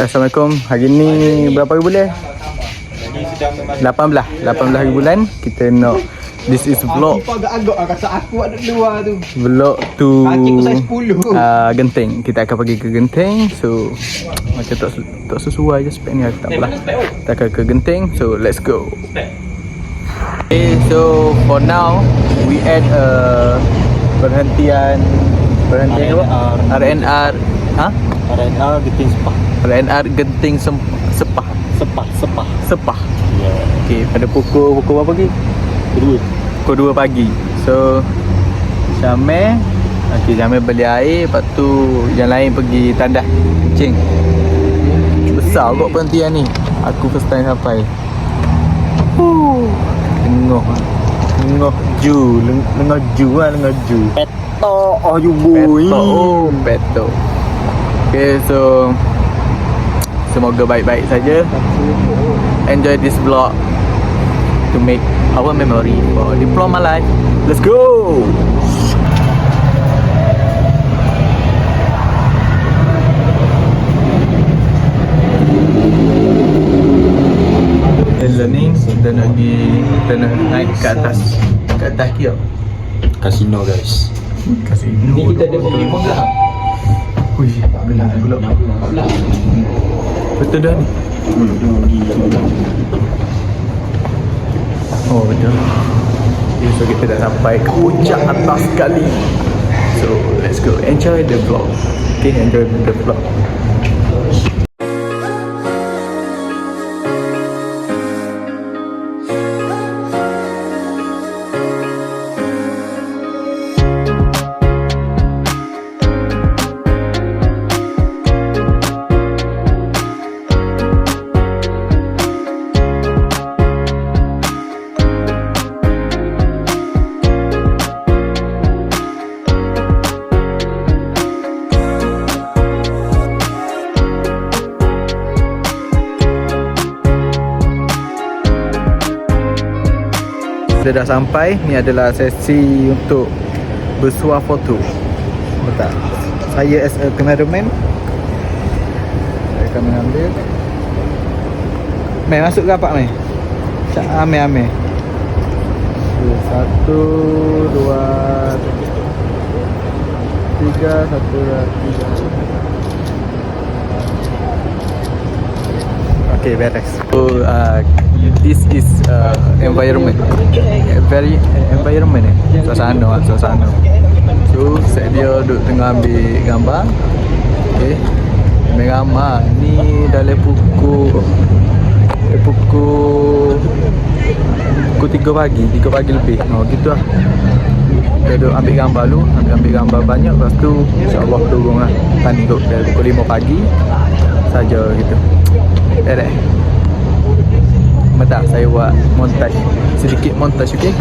Assalamualaikum. Hari ni berapa hari bulan? 18 hari bulan. Kita nak this is vlog. Agak-agak kata aku ada luar tu. Vlog to Kaki tu saya 10. Genting. Kita akan pergi ke Genting. So macam tak sesuai je spek ni, tak apalah. Kita akan ke Genting. So let's go. Okay, so for now we at perhentian apa? RNR. RNR Genting Sepah. RNR Genting Sepah. Sepah. Ya. Okay, pada pukul berapa pagi? Pukul 2 pagi. So Syamil beli air. Lepas tu yang lain pergi tandas kencing. Besar kot perhentian ni. Aku first time sampai. Lengah ju. Petok you boy. Petok. Okay, so semoga baik-baik saja. Enjoy this vlog to make our memory for diploma life. Let's go. Learning dan nak naik ke atas kia. Kasino guys. Kasino. Ni kita ada pergi 15. Wih, benar pula. Betul dah ni. Oh betul. Okay, so kita dah sampai ke puncak atas sekali. So let's go. Enjoy the vlog. Okay, enjoy the vlog. Kita dah sampai. Ni adalah sesi untuk bersuah foto. Betul. Saya as a cameraman, saya akan mengambil. Mai masuk ke apa mai? Cak ame. 1 2 3 Okay, beres. So this is environment. Very environment suasana. So saya dia duduk tengah ambil gambar. Okay, ambil gambar. Ni dalam pukul 3 pagi lebih. Oh gitu lah. Dia duduk ambil gambar dulu. Ambil gambar banyak. Lepas tu insyaAllah turun lah. Tadi duduk dari pukul 5 pagi saja gitu. Bentar, saya buat sedikit montaj, okey?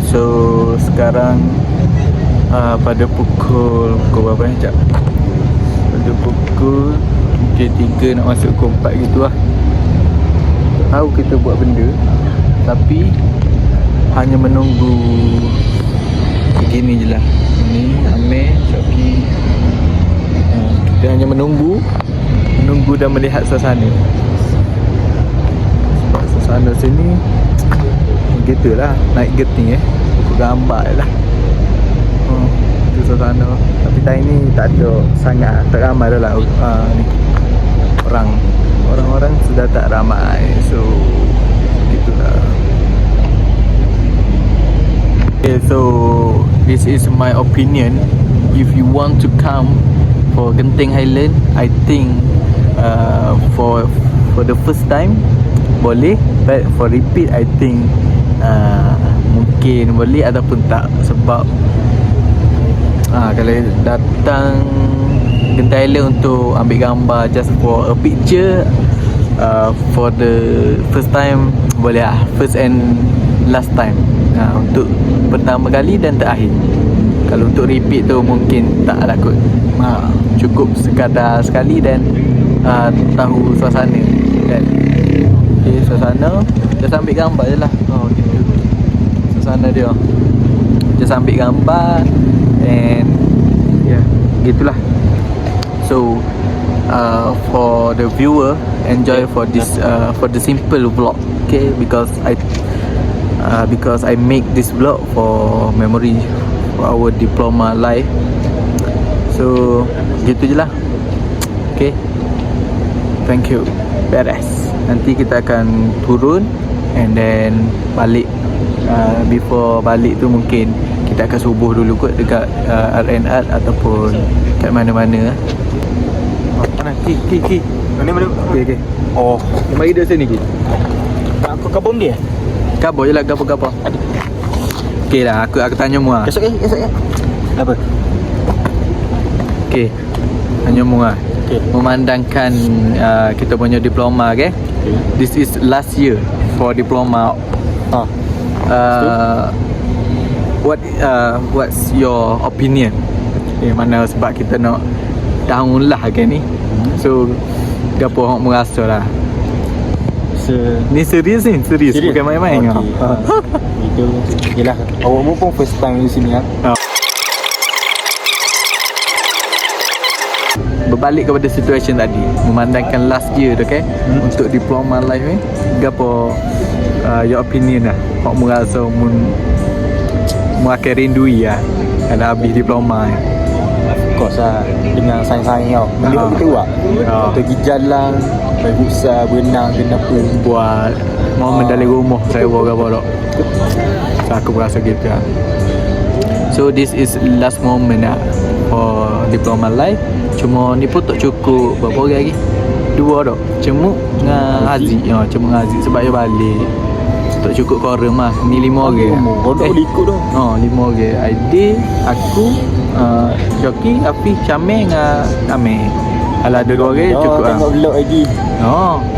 So sekarang pada pukul berapa ni Cak? Pada pukul 3 nak masuk ke 4 gitu lah. Tahu kita buat benda, tapi hanya menunggu begini je lah. Ini Amir, Syaki. Kita hanya menunggu dan melihat suasana. Suasana sini gitulah, naik Genting buku gambar je lah. Itu suasana. Tapi time ni tak ada sangat, tak ramai dah lah ni. Orang-orang sudah tak ramai. So gitulah. Okay, so this is my opinion. If you want to come for Genting Highland, I think for the first time boleh, but for repeat I think mungkin boleh ataupun tak, sebab kalau datang Genting Highland untuk ambil gambar just for a picture, for the first time boleh lah, first and last time, untuk pertama kali dan terakhir. Kalau untuk repeat tu mungkin tak lah kot. Cukup sekadar sekali dan tahu suasana kan. Okay, suasana just ambil gambar je lah. Gitu suasana dia, just ambil gambar and gitulah. So for the viewer, enjoy for this for the simple vlog, okay, because I make this vlog for memory for our diploma life. So gitu je lah. Okay, thank you. Beres. Nanti kita akan turun and then balik. Before balik tu mungkin kita akan subuh dulu kot dekat RNR ataupun kat mana-mana. Mana? Ki. Mana? Okay. Oh, mari dia sini Ki. Aku kabum dia. Kabur je lah, kabur. Okay lah, aku tanya mu lah. Esok ya. Apa? Okay, tanya mu lah. Okay. Memandangkan kita punya diploma, okay? This is last year for diploma. What's your opinion? Mana sebab kita nak tahun lah kan ni. So gapo hok merasa lah. Ni serius ni, serius. Bukan main-main. Itu jelah. Awakmu pun first time di sini kan. Berbalik kepada situation tadi, memandangkan last year tu kan, untuk diploma life ni, gapo your opinion lah. Hok merasa mu akan rindui lah kalau habis diploma ni. Of course lah, dengan sains-sains tau. Benda kita buat. Kita pergi jalan, main futsal, berenang, kenapa. Buat momen dalam rumah saya buat apa tak. So aku berasa gitu lah. So this is last moment lah for diploma life. Cuma ni pun tak cukup berapa orang lagi? 2 tak? Cemuk dengan Haziq. Cemuk dengan Haziq sebab dia balik. Tak cukup korum lah. Ni 5 orang. Kodok ikut dah. 5 orang. Aidil, aku, Joki, Afiq, Syamil dengan Amir. Kalau ada 2 orang cukup lah. Tengok vlog lagi.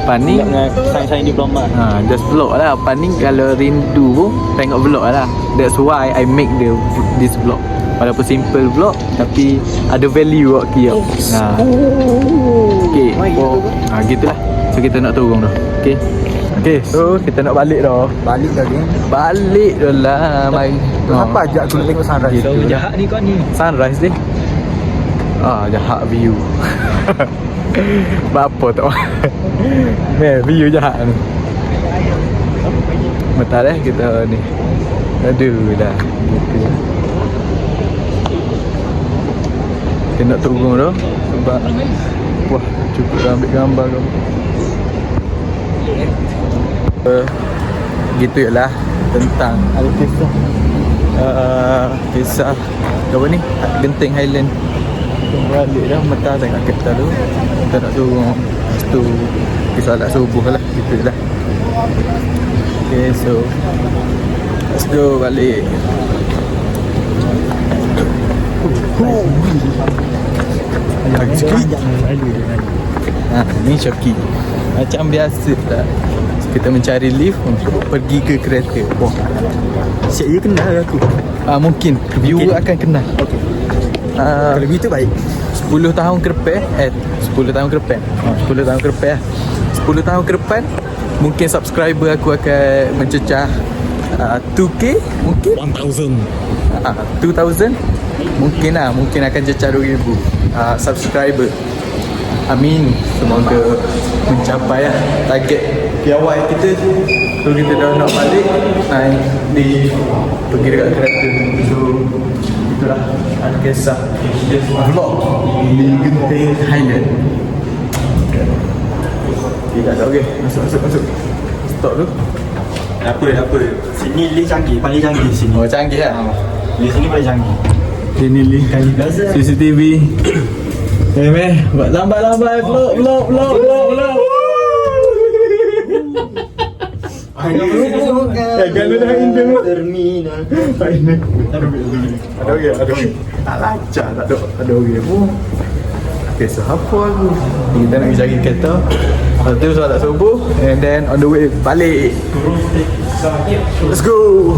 Paning Vlog dengan sains-sains diploma. just vlog lah. Paning kalau rindu pun tengok vlog lah. That's why I make this vlog. Walaupun simple vlog tapi ada value kat kia. Okay. Gitulah. So kita nak turun dah. Okay, so kita nak balik dah. Balik dah dia. Balik dah lah. Mari. Kenapa ajak aku nak tengok sunrise? Gitu lah. Jahat ni kau ni. Sunrise ni. Jahat view. Apa tak? View jahat ni. Betul kita ni. Aduh dah. Gitu. Kita nak turun dah sebab wah, cukup dah ambil gambar kau. Gitu je lah tentang kisah apa ni, Genting Highland. Balik dah, mata tengok kereta tu. Kita nak turun. Lepas tu pergi solat subuh lah. Gitu je lah. Okay, so let's go balik. Lagi sikit. Ni Shoki. Macam biasa tak, kita mencari lift untuk pergi ke kereta. Wah, Siap dia kenal aku. mungkin viewer akan kenal. Kalau gitu baik. 10 tahun ke depan 10 tahun ke depan 10 tahun ke depan 10 tahun ke depan mungkin subscriber aku akan mencecah 2k mungkin 2000 mungkin lah, mungkin akan cecah 2000 subscriber. Amin, semoga mencapai lah target piawai kita. So kita dah nak balik naik di pergi dekat kereta. So itulah kisah vlog di Genting Highland. Okay, tak ada. Okay, masuk stop tu. Apa. Sini list canggih, paling canggih sini. Oh canggih lah. List sini paling canggih. Ini li CCTV. Meh, buat lambat-lambat vlog. Kalau dah Indo terminal. Aduh. Tak lancar tak ada orang pun. Okay, so apa aku? Kita nak pergi cari kereta. Lepas tu solat subuh and then on the way balik. Let's go.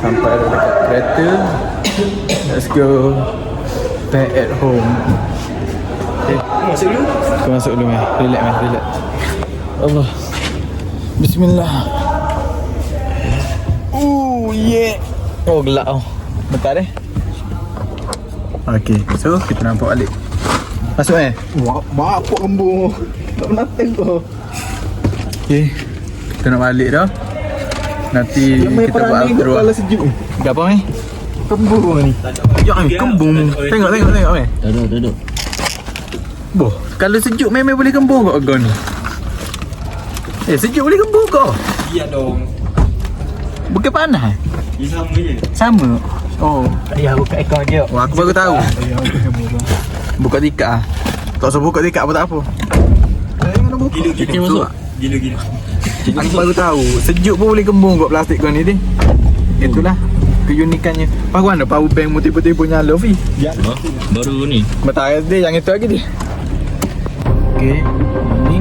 Sampai dah dekat kereta. Let's go. Back at home. Okay. Masuk dulu. Kau masuk dulu meh. Relax. Allah. Bismillah. Yeah. Oh gelap oh. Bentar Okay, so kita nampak balik. Masuk Bapak kembung. Tak pernah tengok. Okay. Kita nak balik dah. Nanti kita buat outro lah. Kalau sejuk. Apa meh? Kembung ni. Ya kembung. Tengok meh. Duduk. Boh, kalau sejuk memang boleh kembung kau agak ni. Sejuk boleh kembung kau. Iya dong. Bukan panas. Ini sama je. Sama. Oh, Ya, buka ekor dia. wah, aku baru tahu. Buka tikat ah. Tak usah buka tikat apa tak apa. Mana buka? Gila masuk. Gila. Aku baru tahu. Sejuk pun boleh kembung kat plastik kau ni ni. Itulah keunikannya. Baru mana power bank mu tiba-tiba nyala Fi. Ya. Baru ni. Betul dia yang itu lagi dia. Okey, ni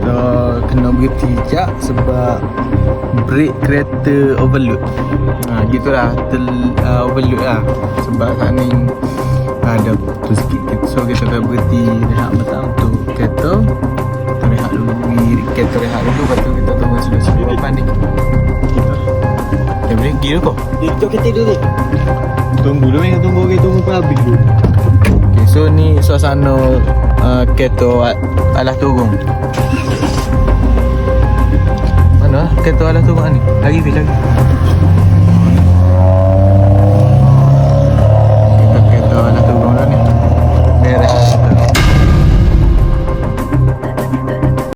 kita kena berhenti sekejap sebab brake kereta overload. Gitulah overload lah. Sebab kat ni ada tu sikit so kita dah berhenti rehat petang untuk kereta. Kita rehat dulu, kereta rehat dulu, lepas tu kita tunggu sudut-sudut depan ni. Boleh pergi kau? Dia kereta dulu ni. Tunggu dulu, pun habis dulu. Okay, so ni suasana kereta alas turun. Mana kereta alas turun ni? Lagi.